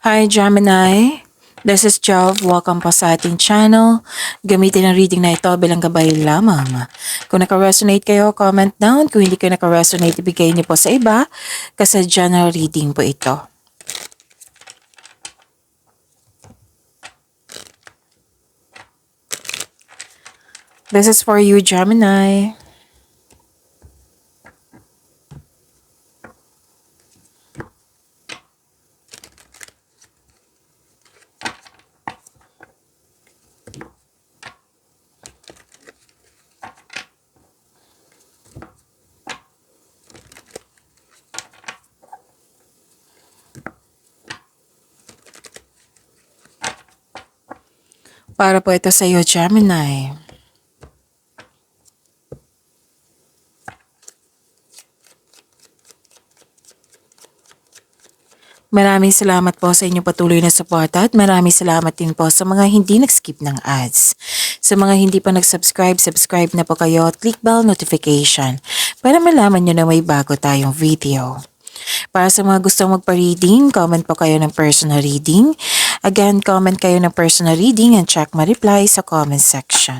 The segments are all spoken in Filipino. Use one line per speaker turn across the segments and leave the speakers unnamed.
Hi Gemini, this is Jov. Welcome po sa ating channel. Gamitin ang reading na ito bilang gabay lamang. Kung naka-resonate kayo, comment down. Kung hindi kayo naka-resonate, ibigay niyo po sa iba kasi general reading po ito. This is for you, Gemini. Para po ito sa iyo, Gemini. Maraming salamat po sa inyong patuloy na suporta at maraming salamat din po sa mga hindi nag-skip ng ads. Sa mga hindi pa nag-subscribe, subscribe na po kayo at click bell notification para malaman nyo na may bago tayong video. Para sa mga gustong magpa-reading, comment po kayo ng personal reading. Again, comment kayo ng personal reading and check my reply sa comment section.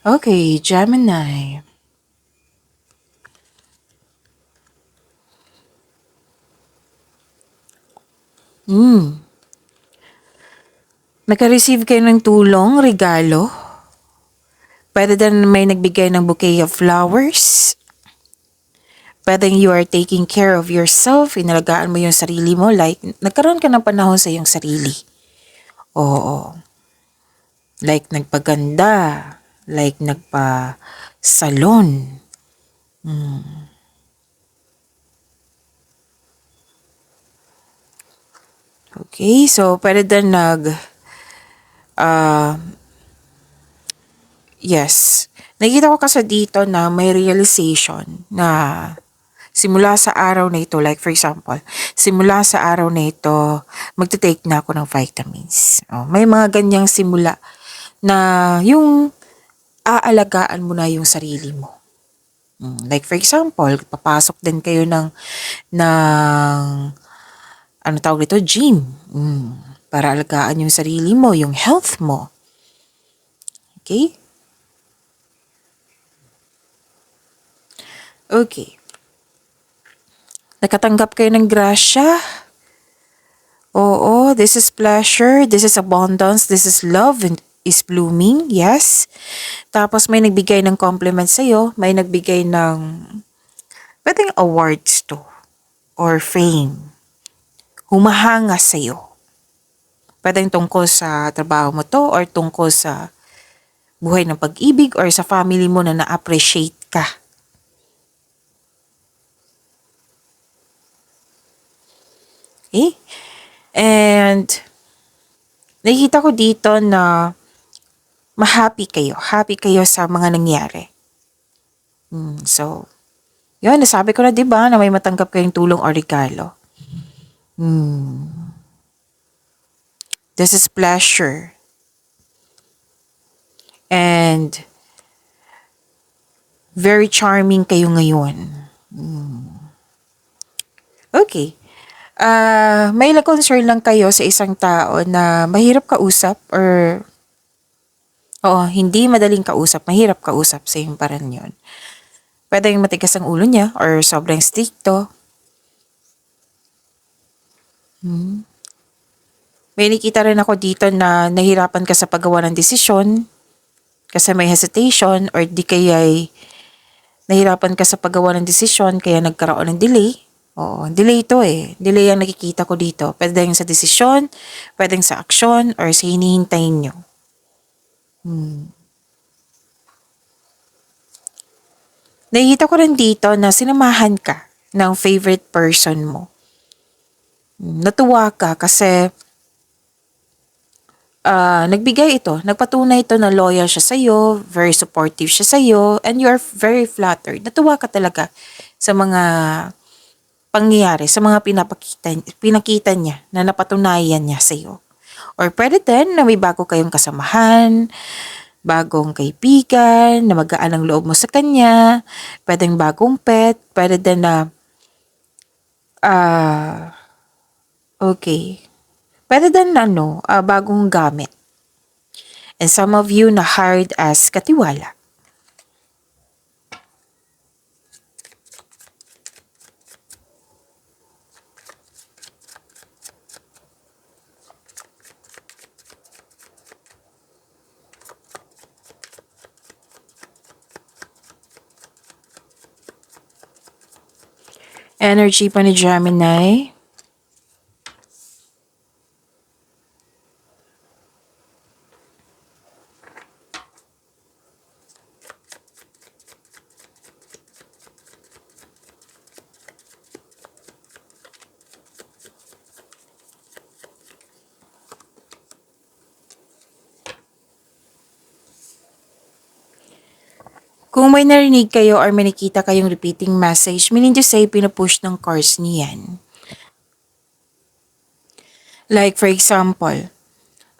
Okay, Gemini. Naka-receive kayo ng tulong, regalo. Pwede din may nagbigay ng bouquet of flowers. Pwede you are taking care of yourself, inalagaan mo yung sarili mo, like nagkaroon ka ng panahon sa iyong sarili. Oo. Like nagpaganda, like nagpa-salon. Okay, so pwede din yes. Nakikita ko kasi dito na may realization na simula sa araw na ito, like for example, simula sa araw na ito, magte-take na ako ng vitamins. Oh, may mga ganyang simula na yung aalagaan mo na yung sarili mo. Like for example, papasok din kayo ng ano tawag dito, gym. Para alagaan yung sarili mo, yung health mo. Okay? Okay. Nakatanggap kayo ng grasya. Oo, this is pleasure, this is abundance, this is love and is blooming, yes. Tapos may nagbigay ng compliment sa'yo, may nagbigay ng pwedeng awards to or fame. Humahanga sa'yo. Pwedeng tungkol sa trabaho mo to or tungkol sa buhay ng pag-ibig or sa family mo na na-appreciate ka. Okay? And nakikita ko dito na ma-happy kayo. Happy kayo sa mga nangyari. So, yun, nasabi ko na diba na may matanggap kayong tulong o regalo. This is pleasure. And very charming kayo ngayon. Okay. May concern lang kayo sa isang tao na mahirap kausap or hindi madaling kausap, mahirap kausap sa yung parang yun. Pwedeng matigas ang ulo niya or sobrang stricto. May nakita rin ako dito na nahirapan ka sa paggawa ng desisyon kasi may hesitation or di kaya nahirapan ka sa paggawa ng desisyon kaya nagkaroon ng delay. Oo, delay ito eh. Delay ang nakikita ko dito. Pwedeng sa desisyon, pwedeng sa aksyon, or sa hinihintayin nyo. Nakikita ko rin dito na sinamahan ka ng favorite person mo. Natuwa ka kasi nagbigay ito, nagpatunay ito na loyal siya sa'yo, very supportive siya sa'yo, and you're very flattered. Natuwa ka talaga sa mga pangyayari, sa mga pinakita niya na napatunayan niya sa'yo. Or pwede din na may bago kayong kasamahan, bagong kaibigan, na magaan ang loob mo sa kanya, pwedeng bagong pet, pwede din na, okay, pwede din na bagong gamit. And some of you na hired as katiwala. Energy pa ni Gemini. Kung may narinig kayo or may nakita kayong repeating message, meaning to say, pinupush ng cards niyan. Like for example,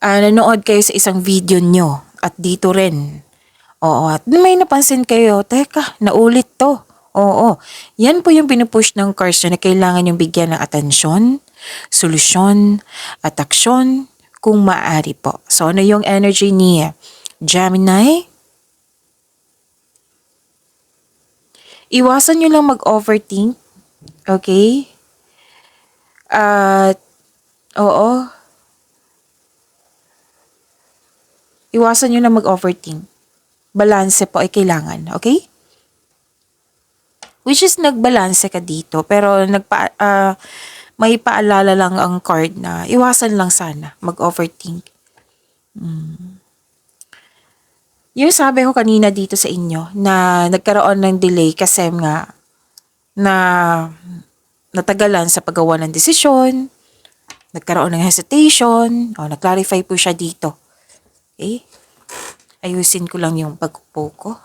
nanood kayo sa isang video nyo at dito rin. Oo, at may napansin kayo, teka, naulit to. Oo, yan po yung pinupush ng cards na kailangan yung bigyan ng atensyon, solusyon, at aksyon kung maaari po. So ano yung energy niya? Gemini? Iwasan nyo lang mag-overthink. Okay? At, oo. Iwasan nyo lang mag-overthink. Balanse po ay kailangan. Okay? Which is nagbalanse ka dito. Pero may paalala lang ang card na iwasan lang sana mag-overthink. Yung sabi ko kanina dito sa inyo na nagkaroon ng delay kasi nga na natagalan sa paggawa ng desisyon, nagkaroon ng hesitation, na-clarify po siya dito. Okay? Ayusin ko lang yung pagkupo ko.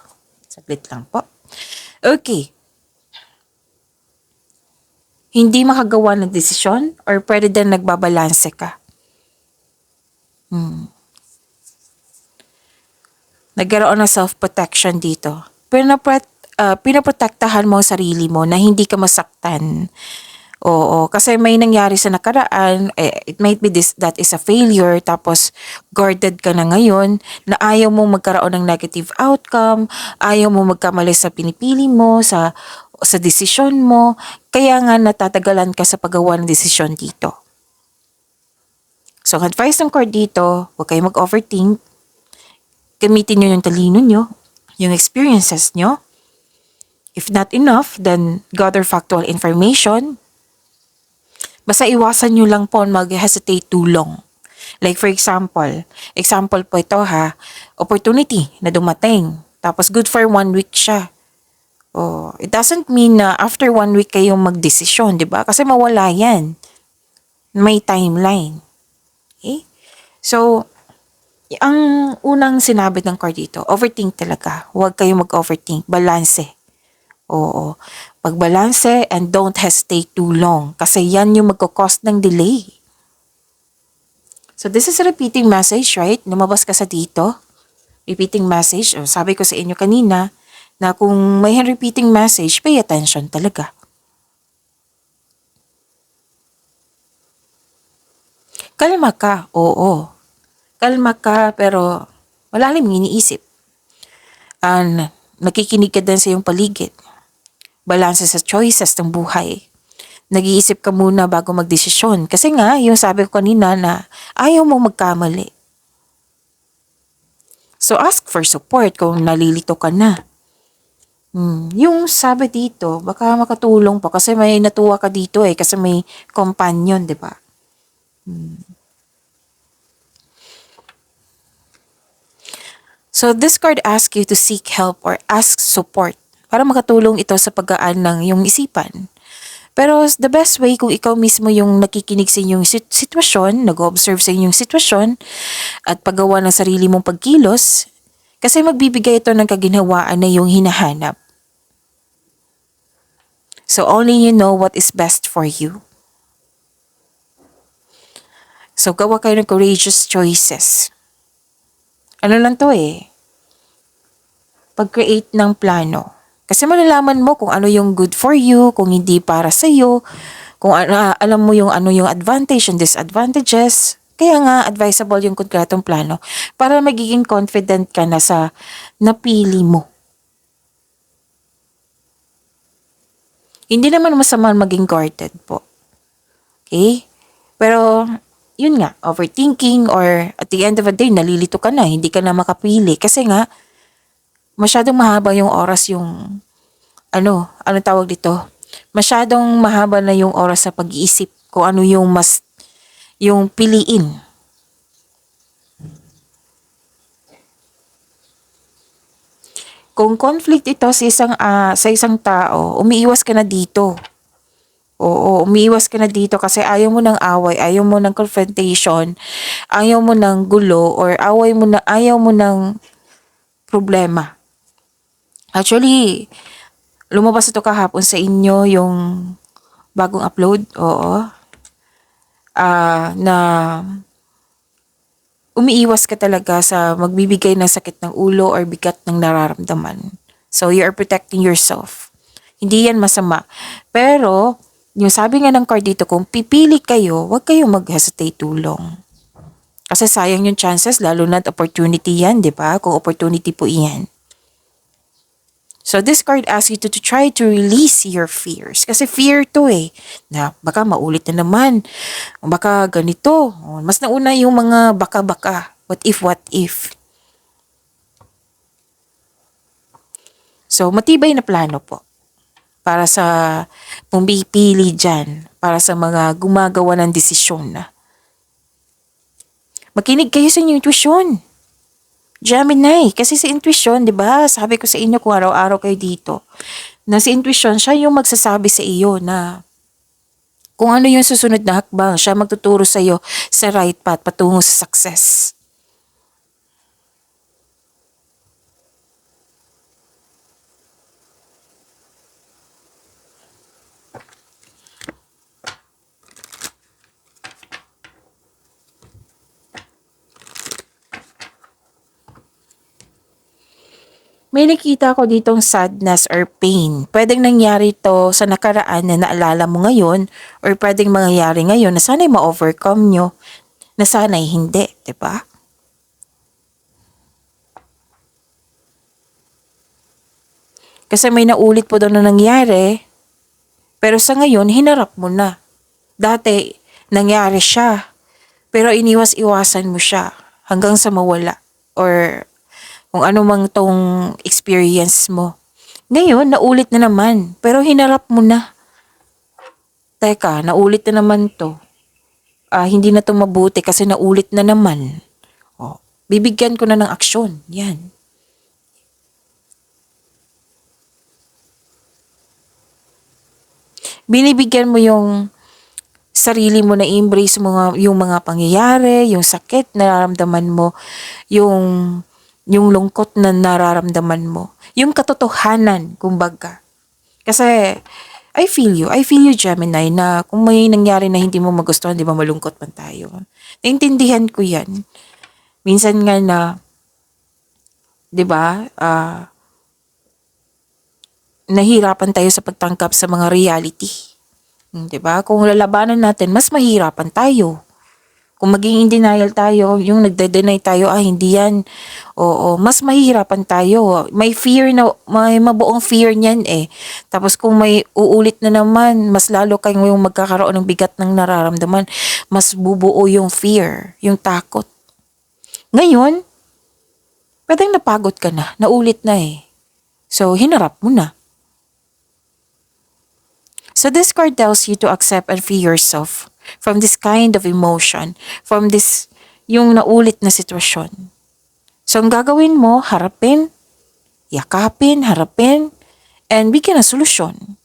Saglit lang po. Okay. Hindi makagawa ng desisyon or pwede din nagbabalanse ka. Nagkaroon ng self-protection dito. Pinaprotektahan mo ang sarili mo na hindi ka masaktan. Oo, kasi may nangyari sa nakaraan, it might be that is a failure, tapos guarded ka na ngayon, na ayaw mo magkaroon ng negative outcome, ayaw mo magkamali sa pinipili mo, sa desisyon mo, kaya nga natatagalan ka sa paggawa ng desisyon dito. So, advice ng card dito, huwag kayo mag-overthink. Gamitin nyo yung talino nyo, yung experiences nyo. If not enough, then gather factual information. Basta iwasan nyo lang po mag-hesitate too long. Like for example po ito opportunity na dumating. Tapos good for 1 week siya. Oh, it doesn't mean na after 1 week kayong magdesisyon, di ba? Kasi mawala yan. May timeline. Okay? So, ang unang sinabi ng card dito, overthink talaga. Huwag kayong mag-overthink. Balanse. Oo. Pagbalanse and don't hesitate too long. Kasi yan yung magkakos ng delay. So this is a repeating message, right? Lumabas ka sa dito. Repeating message. Sabi ko sa inyo kanina na kung may repeating message, pay attention talaga. Kalma ka. Oo. Kalma ka, pero malalim iniisip. Nakikinig ka din sa iyong paligid. Balanse sa choices ng buhay. Nag-iisip ka muna bago magdesisyon. Kasi nga, yung sabi ko kanina na ayaw mo magkamali. So ask for support kung nalilito ka na. Yung sabi dito, baka makatulong pa kasi may natuwa ka dito kasi may companion, di ba? So this card asks you to seek help or ask support para makatulong ito sa paggaan ng iyong isipan. Pero the best way kung ikaw mismo yung nakikinig sa inyong sitwasyon, nag-observe sa inyong sitwasyon, at paggawa ng sarili mong pagkilos, kasi magbibigay ito ng kaginhawaan na yung hinahanap. So only you know what is best for you. So gawa kayo ng courageous choices. Ano lang to pag-create ng plano. Kasi malalaman mo kung ano yung good for you, kung hindi para sa'yo, kung alam mo yung ano yung advantage and disadvantages. Kaya nga advisable yung konkretong plano para magiging confident ka na sa napili mo. Hindi naman masama maging guarded po. Okay? Pero yun nga, overthinking or at the end of the day, nalilito ka na, hindi ka na makapili. Kasi nga, masyadong mahaba yung oras yung, ano tawag dito? Masyadong mahaba na yung oras sa pag-iisip kung ano yung yung piliin. Kung conflict ito sa isang tao, umiiwas ka na dito. Oo, umiiwas ka na dito kasi ayaw mo ng away, ayaw mo ng confrontation, ayaw mo ng gulo, or ayaw mo ng problema. Actually, lumabas ito kahapon sa inyo yung bagong upload, oo. Na umiiwas ka talaga sa magbibigay ng sakit ng ulo or bigat ng nararamdaman. So, you are protecting yourself. Hindi yan masama. Pero, yung sabi nga ng card dito, kung pipili kayo, huwag kayong mag-hesitate tulong. Kasi sayang yung chances, lalo na opportunity yan, di ba? Kung opportunity po iyan. So this card asks you to try to release your fears. Kasi fear to na baka maulit na naman. Baka ganito. Mas nauna yung mga baka-baka. What if? So matibay na plano po. Para sa pumipili dyan, para sa mga gumagawa ng desisyon na. Makinig kayo sa inyong intuition. Gemini, kasi sa intuition, di ba? Sabi ko sa inyo kung araw-araw kayo dito, na sa intuition, siya yung magsasabi sa iyo na kung ano yung susunod na hakbang, siya magtuturo sa iyo sa right path patungo sa success. May nakita ko ditong sadness or pain. Pwedeng nangyari to sa nakaraan na naalala mo ngayon or pwedeng mangyayari ngayon na sana'y ma-overcome nyo, na sana'y hindi, di ba? Kasi may naulit po daw na nangyari, pero sa ngayon, hinarap mo na. Dati, nangyari siya, pero iniwas-iwasan mo siya hanggang sa mawala or kung ano mang tong experience mo. Ngayon, naulit na naman, pero hinarap mo na. Teka, naulit na naman to. Hindi na to mabuti kasi naulit na naman. Bibigyan ko na ng aksyon. Yan. Binibigyan mo yung sarili mo na embrace mo yung mga pangyayari, yung sakit na nararamdaman mo, yung lungkot na nararamdaman mo, yung katotohanan, kumbaga. Kasi, I feel you, Gemini, na kung may nangyari na hindi mo magustuhan, di ba malungkot man tayo. Naintindihan ko yan. Minsan nga na, di ba, nahirapan tayo sa pagtangkap sa mga reality. Di ba? Kung lalabanan natin, mas mahirapan tayo. Kung maging in denial tayo, yung nagde-deny tayo, hindi yan. Oo, mas mahihirapan tayo. May fear na, may mabuong fear niyan Tapos kung may uulit na naman, mas lalo kayong yung magkakaroon ng bigat ng nararamdaman, mas bubuo yung fear, yung takot. Ngayon, pwedeng napagod ka na, naulit na So, hinarap mo na. So this card tells you to accept and free yourself from this kind of emotion, from this, yung naulit na sitwasyon. So ang gagawin mo, harapin, yakapin, and bigyan ng solusyon.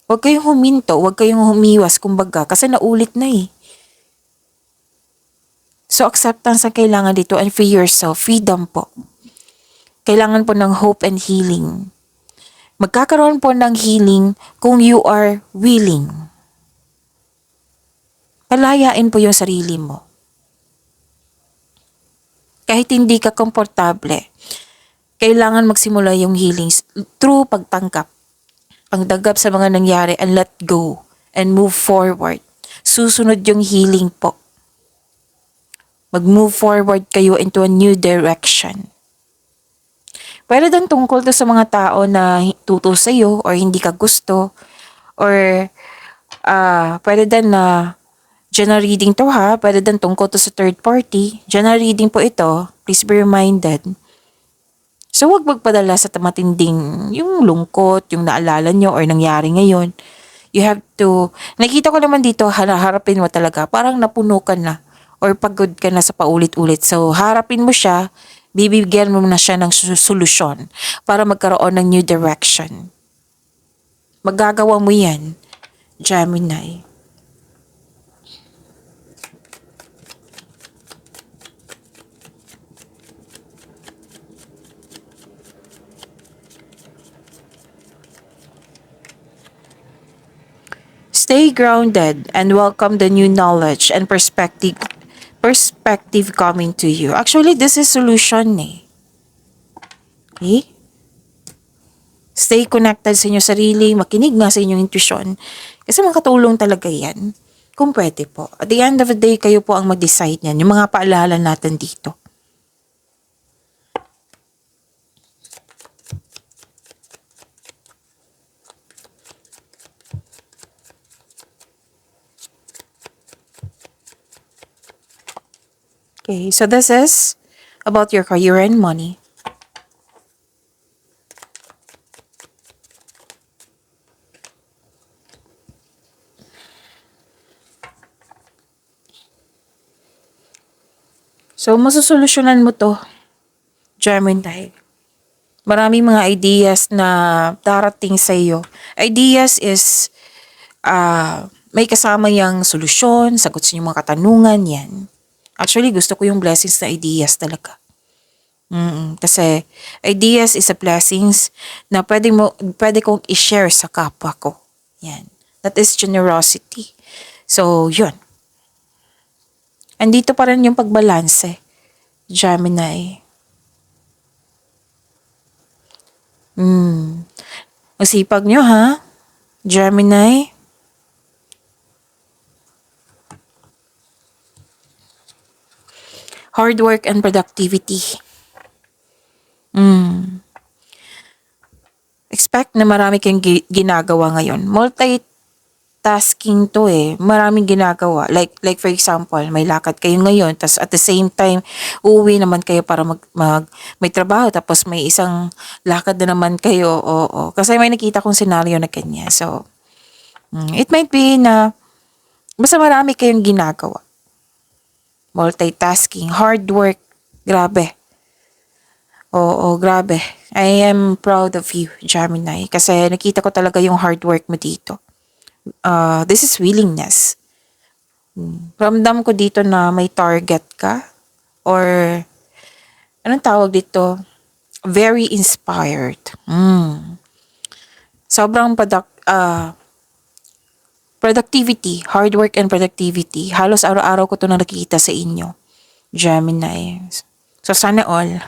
Huwag kayong huminto, huwag kayong humiwas, kumbaga, kasi naulit na eh. So, acceptance ang kailangan dito and free yourself. Freedom po. Kailangan po ng hope and healing. Magkakaroon po ng healing kung you are willing. Palayain po yung sarili mo. Kahit hindi ka komportable, kailangan magsimula yung healing through pagtanggap. Pagtanggap sa mga nangyari and let go and move forward. Susunod yung healing po. Mag-move forward kayo into a new direction. Pwede din tungkol to sa mga tao na tuto sa iyo or hindi ka gusto or pwede din na general reading to ha, pwede din tungkol to sa third party. General reading po ito, please be reminded. So huwag magpadala sa matinding yung lungkot, yung naalala nyo or nangyari ngayon. You have to, nakita ko naman dito, harapin mo talaga, parang napuno ka na or pagod ka na sa paulit-ulit. So harapin mo siya, bibigyan mo na siya ng solusyon para magkaroon ng new direction. Magagawa mo yan, Gemini. Stay grounded and welcome the new knowledge and perspective coming to you. Actually, this is solution eh. Okay? Stay connected sa inyong sarili, makinig nga sa inyong intuition. Kasi makatulong talaga yan. Kung pwede po. At the end of the day, kayo po ang mag-decide niyan. Yung mga paalala natin dito. Okay, so this is about your career and money. So, masusolusyonan mo to, Gemini. Maraming mga ideas na darating sa iyo. Ideas is, may kasama yung solusyon, sagot sa inyong mga katanungan, yan. Actually, gusto ko yung blessings na ideas talaga. Kasi ideas is a blessings na pwede kong i-share sa kapwa ko. Yan. That is generosity. So, yun. Andito pa rin yung pagbalanse, Gemini. Ang sipag nyo ha, Gemini. Hard work and productivity. Expect na marami kayong ginagawa ngayon. Multitasking to eh. Maraming ginagawa. Like for example, may lakad kayo ngayon, tas at the same time, uuwi naman kayo para may trabaho, tapos may isang lakad na naman kayo. Oo. Kasi may nakita kong scenario na kanya. So, it might be na basta marami kayong ginagawa. Multitasking, hard work, grabe. Oo, grabe. I am proud of you, Gemini, kasi nakita ko talaga yung hard work mo dito. This is willingness. Ramdam ko dito na may target ka or anong tawag dito? Very inspired. Sobrang productivity, hard work and productivity. Halos araw-araw ko ito nakikita sa inyo, Gemini. So, sana all.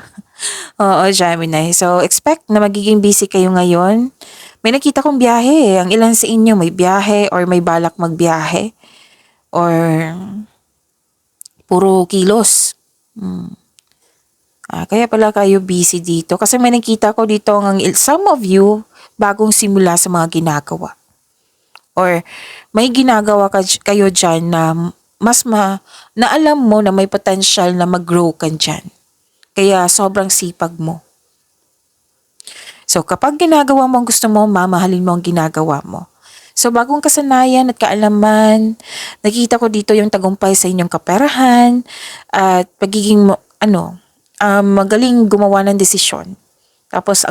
Oo, Gemini. So, expect na magiging busy kayo ngayon. May nakita kong biyahe. Ang ilan sa inyo may biyahe or may balak magbiyahe. Or puro kilos. Kaya pala kayo busy dito. Kasi may nakita ko dito some of you bagong simula sa mga ginagawa. Or may ginagawa kayo dyan na na alam mo na may potential na mag-grow ka dyan. Kaya sobrang sipag mo. So kapag ginagawa mo ang gusto mo, mamahalin mo ang ginagawa mo. So bagong kasanayan at kaalaman, nakita ko dito yung tagumpay sa inyong kaperahan at pagiging magaling gumawa ng desisyon. Tapos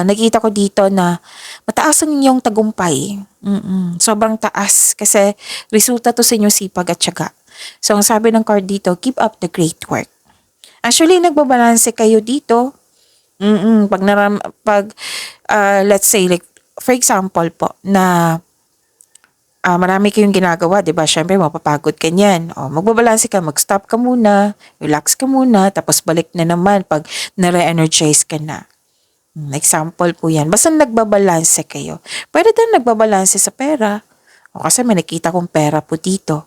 nakita ko dito na mataas ang inyong tagumpay. Sobrang taas kasi resulta to sa inyong sipag at tiyaga. So ang sabi ng card dito, keep up the great work. Actually, nagbabalanse kayo dito. Pag let's say like for example po na marami kayong ginagawa, 'di ba? Syempre mapapagod ka niyan. O magbabalanse ka, mag-stop ka muna, relax ka muna, tapos balik na naman pag na-re-energize ka na. Example po 'yan. Basta nagbabalanse kayo. Pwede din nagbabalanse sa pera. O kasi may nakita kong pera po dito.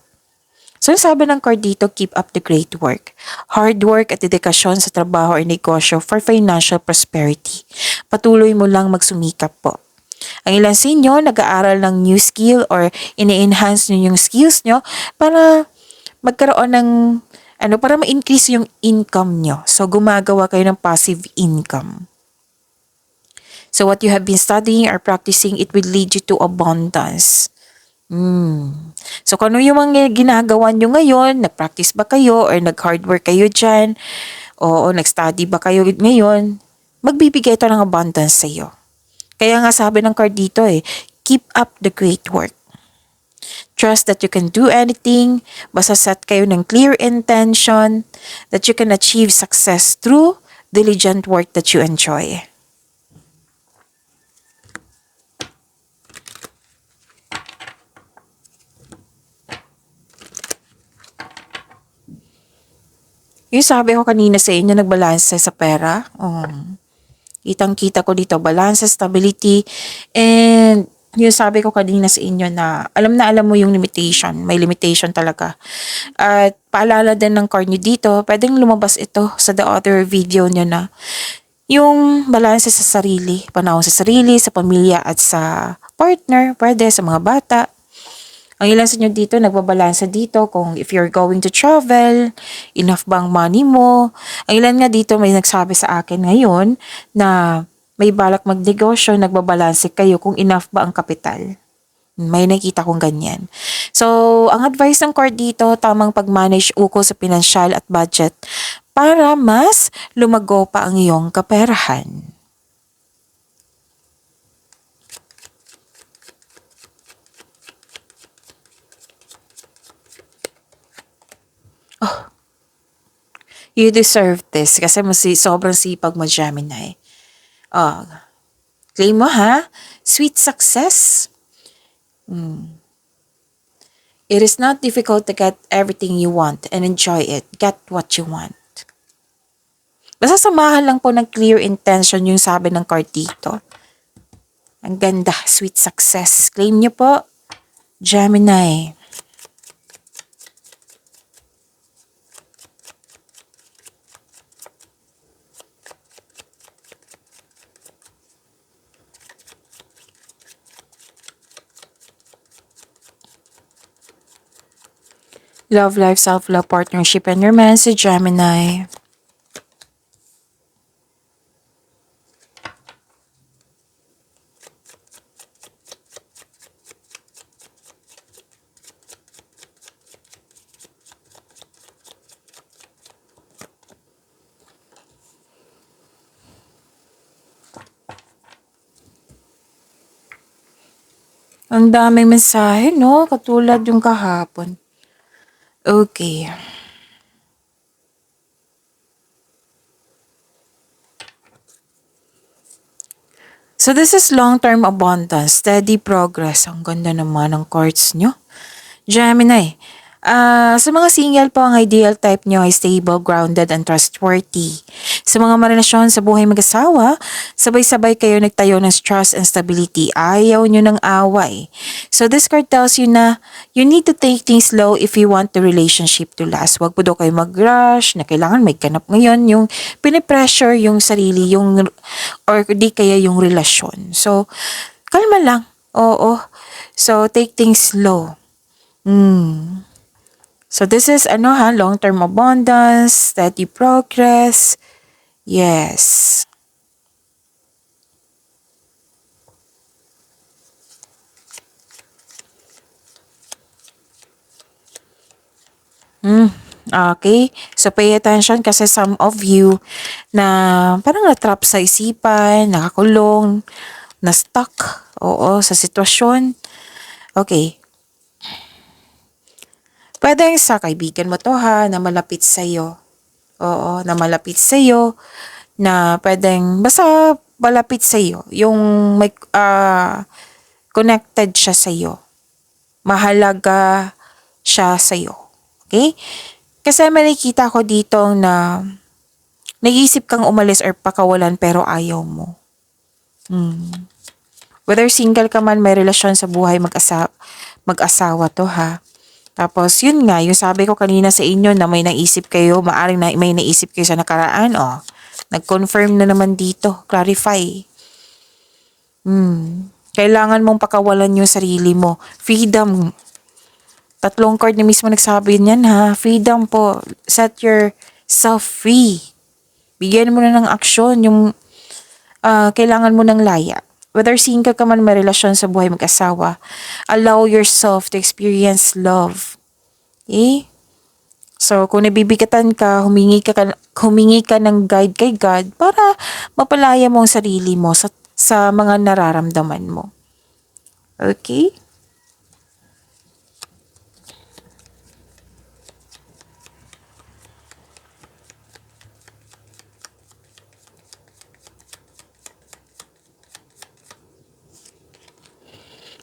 So sabi ng card dito, keep up the great work. Hard work at dedikasyon sa trabaho or negosyo for financial prosperity. Patuloy mo lang magsumikap po. Ang ilan sa inyo nag-aaral ng new skill or ini-enhance nyo yung skills nyo para magkaroon ng para ma-increase yung income nyo. So gumagawa kayo ng passive income. So what you have been studying or practicing, it will lead you to abundance. So kung ano yung mga ginagawa nyo ngayon, nag-practice ba kayo or nag-hard work kayo dyan, o nag-study ba kayo ngayon, magbibigay ito ng abundance sa iyo. Kaya nga sabi ng card dito keep up the great work. Trust that you can do anything, basta set kayo ng clear intention that you can achieve success through diligent work that you enjoy. Yung sabi ko kanina sa inyo, nagbalanse sa pera. Kitang-kita ko dito, balance, stability, and yung sabi ko kanina sa inyo na alam mo yung limitation. May limitation talaga. At paalala din ng card nyo dito, pwedeng lumabas ito sa the other video nyo na yung balance sa sarili, panahon sa sarili, sa pamilya at sa partner, pwede sa mga bata. Ang ilan sa inyo dito, nagbabalansa dito kung if you're going to travel, enough bang money mo. Ang ilan nga dito may nagsabi sa akin ngayon na may balak magnegosyo, nagbabalanse kayo kung enough ba ang kapital. May nakita kong ganyan. So, ang advice ng card dito, tamang pag-manage ukol sa pinansyal at budget para mas lumago pa ang iyong kaperahan. You deserve this kasi sobrang sipag mo, Gemini. Claim mo ha? Sweet success. It is not difficult to get everything you want and enjoy it. Get what you want. Basta samahan lang po ng clear intention yung sabi ng card dito. Ang ganda, sweet success. Claim niyo po, Gemini. Love life, self-love, partnership, and romance, Gemini. Ang daming mensahe, no? Katulad yung kahapon. Okay. So this is long-term abundance, steady progress. Ang ganda naman ng cards nyo. Gemini, sa mga single po, ang ideal type nyo ay stable, grounded, and trustworthy. Sa mga marelasyon sa buhay mag-asawa, sabay-sabay kayo nagtayo ng trust and stability. Ayaw nyo ng away. So this card tells you na you need to take things slow if you want the relationship to last. Huwag po daw kayo mag-rush na kailangan may ganap ngayon. Yung pinipressure yung sarili, or di kaya yung relasyon. So, kalma lang. Oo. So, take things slow. So this is long-term abundance, steady progress. Yes. Okay? So, pay attention kasi some of you na parang na-trap sa isipan, nakakulong, na-stuck, oo, sa sitwasyon. Okay. Pwede sa kaibigan mo to ha, na malapit sa'yo. Oo, na malapit sa'yo, na pwedeng, basta malapit sa'yo, yung may, connected siya sa'yo. Mahalaga siya sa'yo. Okay? Kasi may nakikita ko dito na nag-iisip kang umalis or pakawalan pero ayaw mo. Whether single ka man, may relasyon sa buhay, mag-asawa to ha. Tapos yun nga, yung sabi ko kanina sa inyo na may naisip kayo, maaring na, may naisip kayo sa nakaraan, nag-confirm na naman dito, clarify. Kailangan mong pakawalan yung sarili mo. Freedom. 3 card na mismo nagsabi niyan ha. Freedom po. Set yourself free. Bigyan mo na ng aksyon yung kailangan mo ng laya. Whether single ka man, may relasyon sa buhay mag-asawa, allow yourself to experience love. Okay? So, kung nabibigatan ka, humingi ka ng guide kay God para mapalaya mo ang sarili mo sa mga nararamdaman mo. Okay?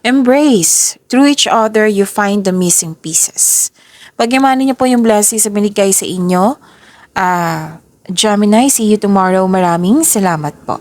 Embrace. Through each other, you find the missing pieces. Pagyamanin niyo po yung blessings sa binigay sa inyo. Gemini, see you tomorrow. Maraming salamat po.